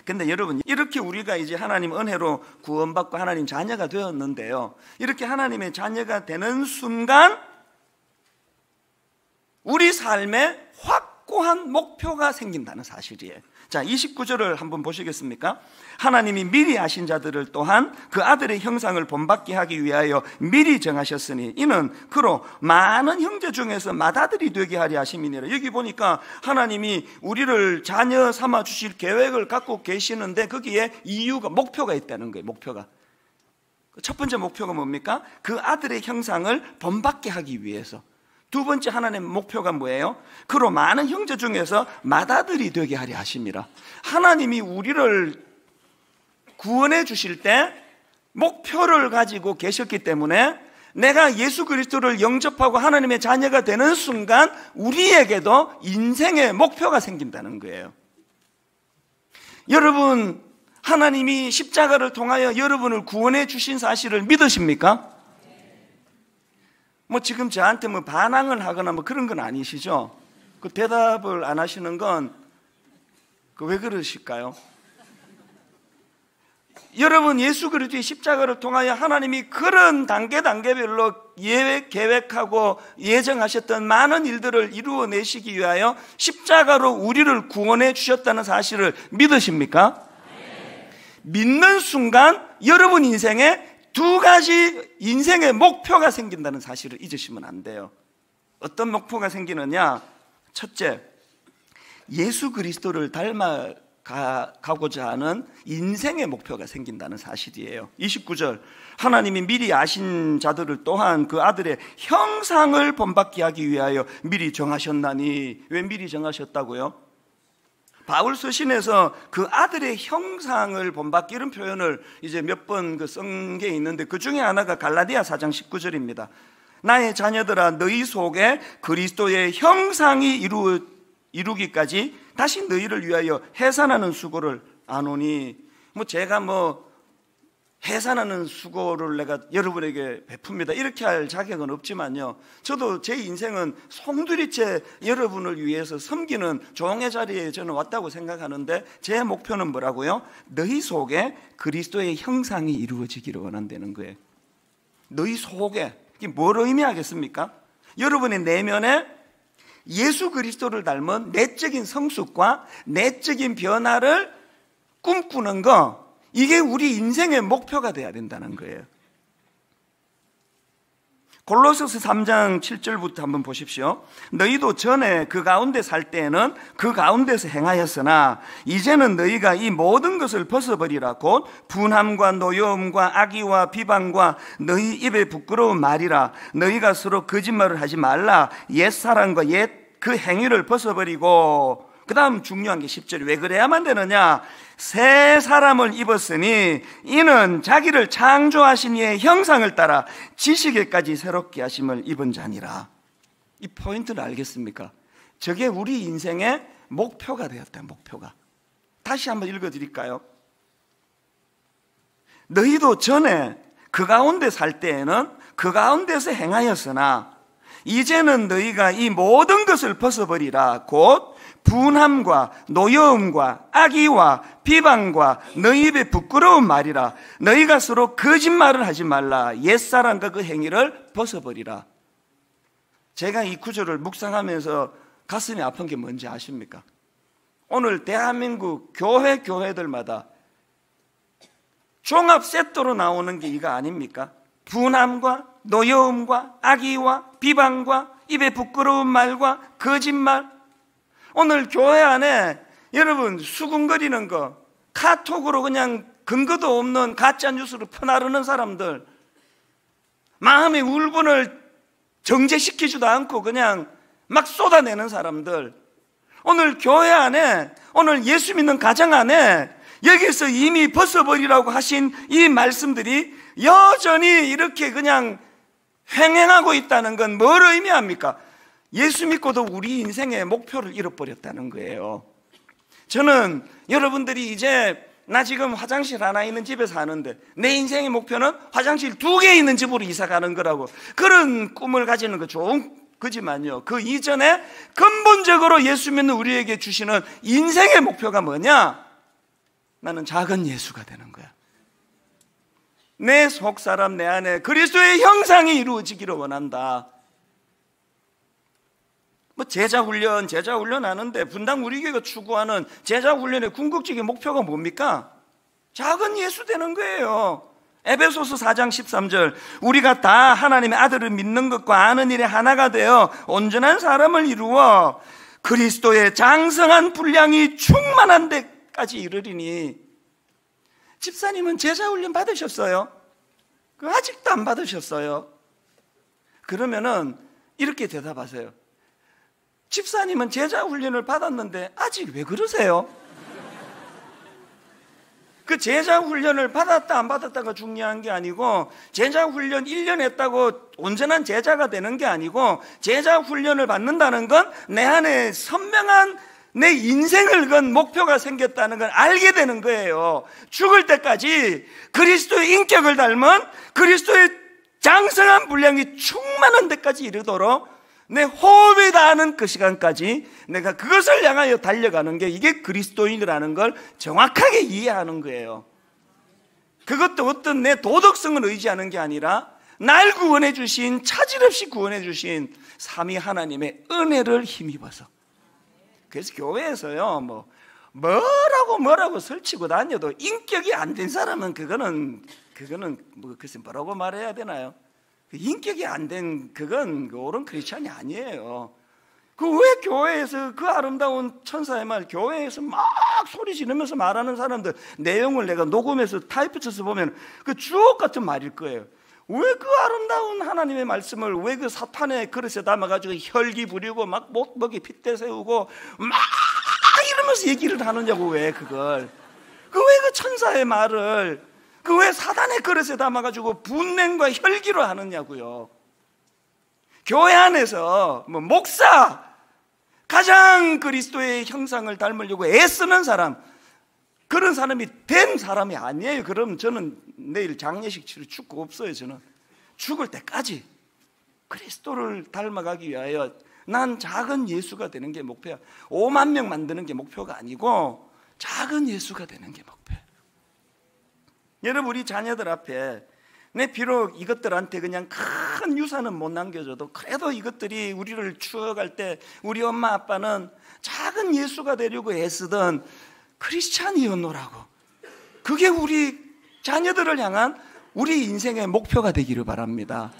근데 여러분, 이렇게 우리가 이제 하나님 은혜로 구원받고 하나님 자녀가 되었는데요, 이렇게 하나님의 자녀가 되는 순간 우리 삶에 확고한 목표가 생긴다는 사실이에요. 자, 29절을 한번 보시겠습니까? 하나님이 미리 아신 자들을 또한 그 아들의 형상을 본받게 하기 위하여 미리 정하셨으니 이는 그로 많은 형제 중에서 맏아들이 되게 하려 하심이니라. 여기 보니까 하나님이 우리를 자녀 삼아 주실 계획을 갖고 계시는데 거기에 이유가, 목표가 있다는 거예요. 목표가. 첫 번째 목표가 뭡니까? 그 아들의 형상을 본받게 하기 위해서. 두 번째 하나님의 목표가 뭐예요? 그로 많은 형제 중에서 맏아들이 되게 하려 하심이라. 하나님이 우리를 구원해 주실 때 목표를 가지고 계셨기 때문에 내가 예수 그리스도를 영접하고 하나님의 자녀가 되는 순간 우리에게도 인생의 목표가 생긴다는 거예요. 여러분, 하나님이 십자가를 통하여 여러분을 구원해 주신 사실을 믿으십니까? 뭐 지금 저한테 뭐 반항을 하거나 뭐 그런 건 아니시죠? 그 대답을 안 하시는 건 왜 그러실까요? 여러분, 예수 그리스도의 십자가를 통하여 하나님이 그런 단계별로 계획하고 예정하셨던 많은 일들을 이루어내시기 위하여 십자가로 우리를 구원해 주셨다는 사실을 믿으십니까? 네. 믿는 순간 여러분 인생에 두 가지 인생의 목표가 생긴다는 사실을 잊으시면 안 돼요. 어떤 목표가 생기느냐? 첫째, 예수 그리스도를 닮아가고자 하는 인생의 목표가 생긴다는 사실이에요. 29절, 하나님이 미리 아신 자들을 또한 그 아들의 형상을 본받게 하기 위하여 미리 정하셨나니. 왜 미리 정하셨다고요? 바울 서신에서 그 아들의 형상을 본받기, 이런 표현을 이제 몇 번 쓴 게 있는데 그 중에 하나가 갈라디아 4장 19절입니다. 나의 자녀들아, 너희 속에 그리스도의 형상이 이루기까지 다시 너희를 위하여 해산하는 수고를 안오니. 제가 해산하는 수고를 내가 여러분에게 베풉니다 이렇게 할 자격은 없지만요, 저도 제 인생은 송두리째 여러분을 위해서 섬기는 종의 자리에 저는 왔다고 생각하는데, 제 목표는 뭐라고요? 너희 속에 그리스도의 형상이 이루어지기를 원한다는 거예요. 너희 속에, 이게 뭘 의미하겠습니까? 여러분의 내면에 예수 그리스도를 닮은 내적인 성숙과 내적인 변화를 꿈꾸는 거, 이게 우리 인생의 목표가 돼야 된다는 거예요. 골로새서 3장 7절부터 한번 보십시오. 너희도 전에 그 가운데 살 때에는 그 가운데서 행하였으나 이제는 너희가 이 모든 것을 벗어버리라. 곧 분함과 노여움과 악의와 비방과 너희 입에 부끄러운 말이라. 너희가 서로 거짓말을 하지 말라. 옛사람과 옛 그 행위를 벗어버리고, 그 다음 중요한 게 10절이 왜 그래야만 되느냐? 새 사람을 입었으니 이는 자기를 창조하신 이의 형상을 따라 지식에까지 새롭게 하심을 입은 자니라. 이 포인트를 알겠습니까? 저게 우리 인생의 목표가 되었다. 목표가. 다시 한번 읽어드릴까요? 너희도 전에 그 가운데 살 때에는 그 가운데서 행하였으나 이제는 너희가 이 모든 것을 벗어버리라. 곧 분함과 노여움과 악의와 비방과 너희 입에 부끄러운 말이라. 너희가 서로 거짓말을 하지 말라. 옛사람과 그 행위를 벗어버리라. 제가 이 구절을 묵상하면서 가슴이 아픈 게 뭔지 아십니까? 오늘 대한민국 교회들마다 종합 세트로 나오는 게 이거 아닙니까? 분함과 노여움과 악의와 비방과 입에 부끄러운 말과 거짓말. 오늘 교회 안에 여러분 수군거리는 거, 카톡으로 그냥 근거도 없는 가짜 뉴스를 퍼나르는 사람들, 마음의 울분을 정제시키지도 않고 그냥 막 쏟아내는 사람들, 오늘 교회 안에, 오늘 예수 믿는 가정 안에 여기서 이미 벗어버리라고 하신 이 말씀들이 여전히 이렇게 그냥 횡행하고 있다는 건 뭘 의미합니까? 예수 믿고도 우리 인생의 목표를 잃어버렸다는 거예요. 저는 여러분들이 이제 나 지금 화장실 하나 있는 집에 사는데 내 인생의 목표는 화장실 2개 있는 집으로 이사 가는 거라고, 그런 꿈을 가지는 거 좋은 거지만요, 그 이전에 근본적으로 예수 믿는 우리에게 주시는 인생의 목표가 뭐냐? 나는 작은 예수가 되는 거야. 내 속사람 내 안에 그리스도의 형상이 이루어지기를 원한다. 뭐 제자훈련 하는데 분당 우리 교회가 추구하는 제자훈련의 궁극적인 목표가 뭡니까? 작은 예수 되는 거예요. 에베소서 4장 13절, 우리가 다 하나님의 아들을 믿는 것과 아는 일에 하나가 되어 온전한 사람을 이루어 그리스도의 장성한 분량이 충만한 데까지 이르리니. 집사님은 제자훈련 받으셨어요? 아직도 안 받으셨어요? 그러면은 이렇게 대답하세요. 집사님은 제자훈련을 받았는데 아직 왜 그러세요? 그 제자훈련을 받았다 안 받았다가 중요한 게 아니고, 제자훈련 1년 했다고 온전한 제자가 되는 게 아니고, 제자훈련을 받는다는 건 내 안에 선명한 내 인생을 건 목표가 생겼다는 걸 알게 되는 거예요. 죽을 때까지 그리스도의 인격을 닮은 그리스도의 장성한 분량이 충만한 데까지 이르도록 내 호흡이 닿는 그 시간까지 내가 그것을 향하여 달려가는 게, 이게 그리스도인이라는 걸 정확하게 이해하는 거예요. 그것도 어떤 내 도덕성을 의지하는 게 아니라 날 구원해 주신, 차질 없이 구원해 주신 삼위 하나님의 은혜를 힘입어서. 그래서 교회에서요, 뭐라고 설치고 다녀도 인격이 안 된 사람은 그거는 글쎄 뭐라고 말해야 되나요? 인격이 안 된 그건 옳은 크리스찬이 아니에요. 왜 교회에서 그 아름다운 천사의 말, 교회에서 막 소리 지르면서 말하는 사람들 내용을 내가 녹음해서 타이프 쳐서 보면 그 주옥 같은 말일 거예요. 왜 그 아름다운 하나님의 말씀을 왜 그 사탄의 그릇에 담아가지고 혈기 부리고 막 목에 핏대 세우고 막 이러면서 얘기를 하느냐고. 왜 그걸, 왜 그 천사의 말을 왜 사단의 그릇에 담아가지고 분냉과 혈기로 하느냐고요. 교회 안에서 목사, 가장 그리스도의 형상을 닮으려고 애쓰는 사람, 그런 사람이 된 사람이 아니에요. 그럼 저는 내일 장례식 치러 죽고 없어요. 저는 죽을 때까지 그리스도를 닮아가기 위하여 난 작은 예수가 되는 게 목표야. 5만 명 만드는 게 목표가 아니고 작은 예수가 되는 게 목표야. 여러분, 우리 자녀들 앞에 내 비록 이것들한테 그냥 큰 유산은 못 남겨줘도 그래도 이것들이 우리를 추억할 때 우리 엄마 아빠는 작은 예수가 되려고 애쓰던 크리스찬이었노라고. 그게 우리 자녀들을 향한 우리 인생의 목표가 되기를 바랍니다.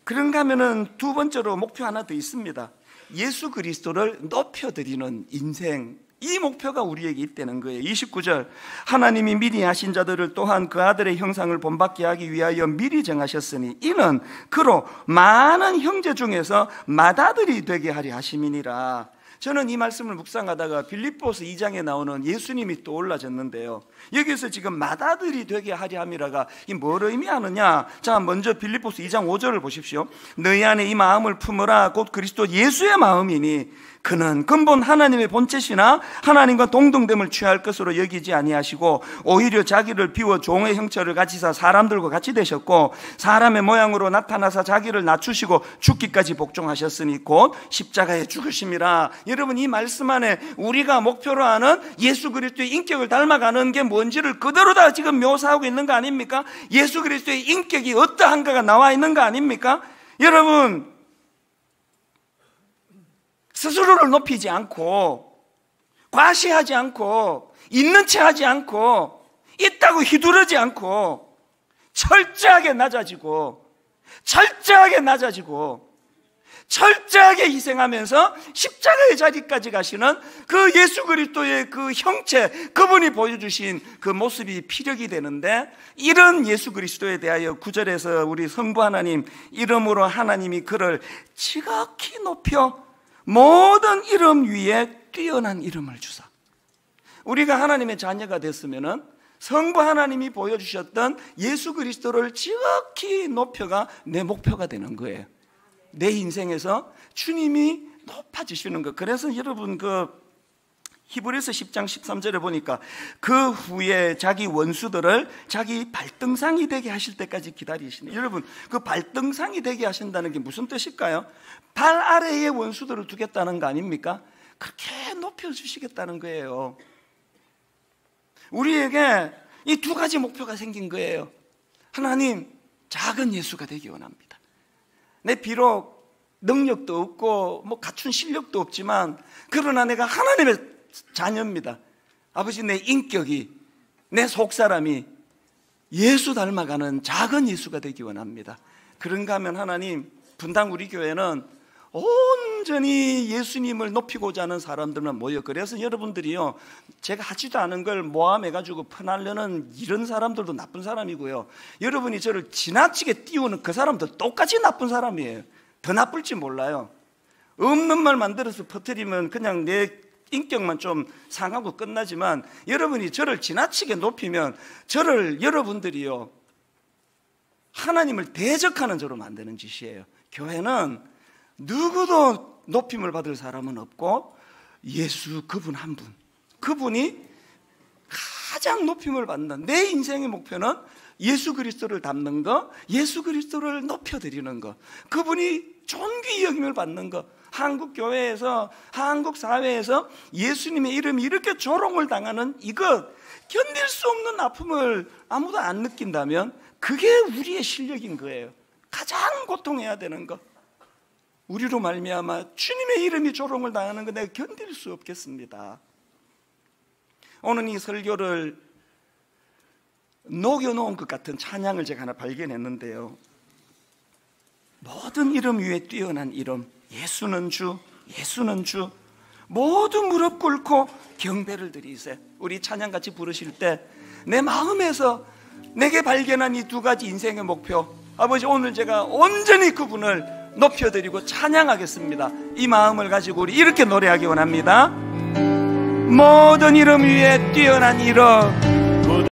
그런가 하면은 두 번째로 목표 하나 더 있습니다. 예수 그리스도를 높여드리는 인생, 이 목표가 우리에게 있다는 거예요. 29절, 하나님이 미리 하신 자들을 또한 그 아들의 형상을 본받게 하기 위하여 미리 정하셨으니 이는 그로 많은 형제 중에서 맏아들이 되게 하려 하심이니라. 저는 이 말씀을 묵상하다가 빌립보서 2장에 나오는 예수님이 떠올라졌는데요, 여기서 지금 맏아들이 되게 하려 함이라가 이 뭘 의미하느냐. 자, 먼저 빌립보서 2장 5절을 보십시오. 너희 안에 이 마음을 품으라. 곧 그리스도 예수의 마음이니 그는 근본 하나님의 본체시나 하나님과 동등됨을 취할 것으로 여기지 아니하시고 오히려 자기를 비워 종의 형체를 가지사 사람들과 같이 되셨고 사람의 모양으로 나타나사 자기를 낮추시고 죽기까지 복종하셨으니 곧 십자가에 죽으심이라. 여러분, 이 말씀 안에 우리가 목표로 하는 예수 그리스도의 인격을 닮아가는 게 뭔지를 그대로 다 지금 묘사하고 있는 거 아닙니까? 예수 그리스도의 인격이 어떠한가가 나와 있는 거 아닙니까? 여러분, 스스로를 높이지 않고 과시하지 않고 있는 채 하지 않고 있다고 휘두르지 않고 철저하게 낮아지고 철저하게 희생하면서 십자가의 자리까지 가시는 그 예수 그리스도의 그 형체, 그분이 보여주신 그 모습이 피력이 되는데, 이런 예수 그리스도에 대하여 9절에서 우리 성부 하나님 이름으로 하나님이 그를 지극히 높여 모든 이름 위에 뛰어난 이름을 주사. 우리가 하나님의 자녀가 됐으면은 성부 하나님이 보여주셨던 예수 그리스도를 지극히 높여가 내 목표가 되는 거예요. 내 인생에서 주님이 높아지시는 것. 그래서 여러분, 히브리서 10장 13절에 보니까 그 후에 자기 원수들을 자기 발등상이 되게 하실 때까지 기다리시네. 여러분, 그 발등상이 되게 하신다는 게 무슨 뜻일까요? 발 아래에 원수들을 두겠다는 거 아닙니까? 그렇게 높여주시겠다는 거예요. 우리에게 이 두 가지 목표가 생긴 거예요. 하나님, 작은 예수가 되기 원합니다. 내 비록 능력도 없고 뭐 갖춘 실력도 없지만 그러나 내가 하나님의 자녀입니다. 아버지, 내 인격이, 내 속사람이 예수 닮아가는 작은 예수가 되기 원합니다. 그런가 하면 하나님, 분당 우리 교회는 온전히 예수님을 높이고자 하는 사람들만 모여. 그래서 여러분들이요, 제가 하지도 않은 걸 모함해가지고 퍼나르는 이런 사람들도 나쁜 사람이고요, 여러분이 저를 지나치게 띄우는 그 사람도 똑같이 나쁜 사람이에요. 더 나쁠지 몰라요. 없는 말 만들어서 퍼뜨리면 그냥 내 인격만 좀 상하고 끝나지만, 여러분이 저를 지나치게 높이면 저를, 여러분들이요, 하나님을 대적하는 저로 만드는 짓이에요. 교회는 누구도 높임을 받을 사람은 없고 예수, 그분 한 분, 그분이 가장 높임을 받는, 내 인생의 목표는 예수 그리스도를 닮는 거, 예수 그리스도를 높여드리는 거, 그분이 존귀 여김을 받는 거. 한국 교회에서, 한국 사회에서 예수님의 이름이 이렇게 조롱을 당하는 이것, 견딜 수 없는 아픔을 아무도 안 느낀다면 그게 우리의 실력인 거예요. 가장 고통해야 되는 거, 우리로 말미암아 주님의 이름이 조롱을 당하는 거 내가 견딜 수 없겠습니다. 오늘 이 설교를 녹여놓은 것 같은 찬양을 제가 하나 발견했는데요, 모든 이름 위에 뛰어난 이름, 예수는 주, 예수는 주, 모두 무릎 꿇고 경배를 드리세요. 우리 찬양 같이 부르실 때 내 마음에서 내게 발견한 이 두 가지 인생의 목표, 아버지, 오늘 제가 온전히 그분을 높여드리고 찬양하겠습니다. 이 마음을 가지고 우리 이렇게 노래하기 원합니다. 모든 이름 위에 뛰어난 이름,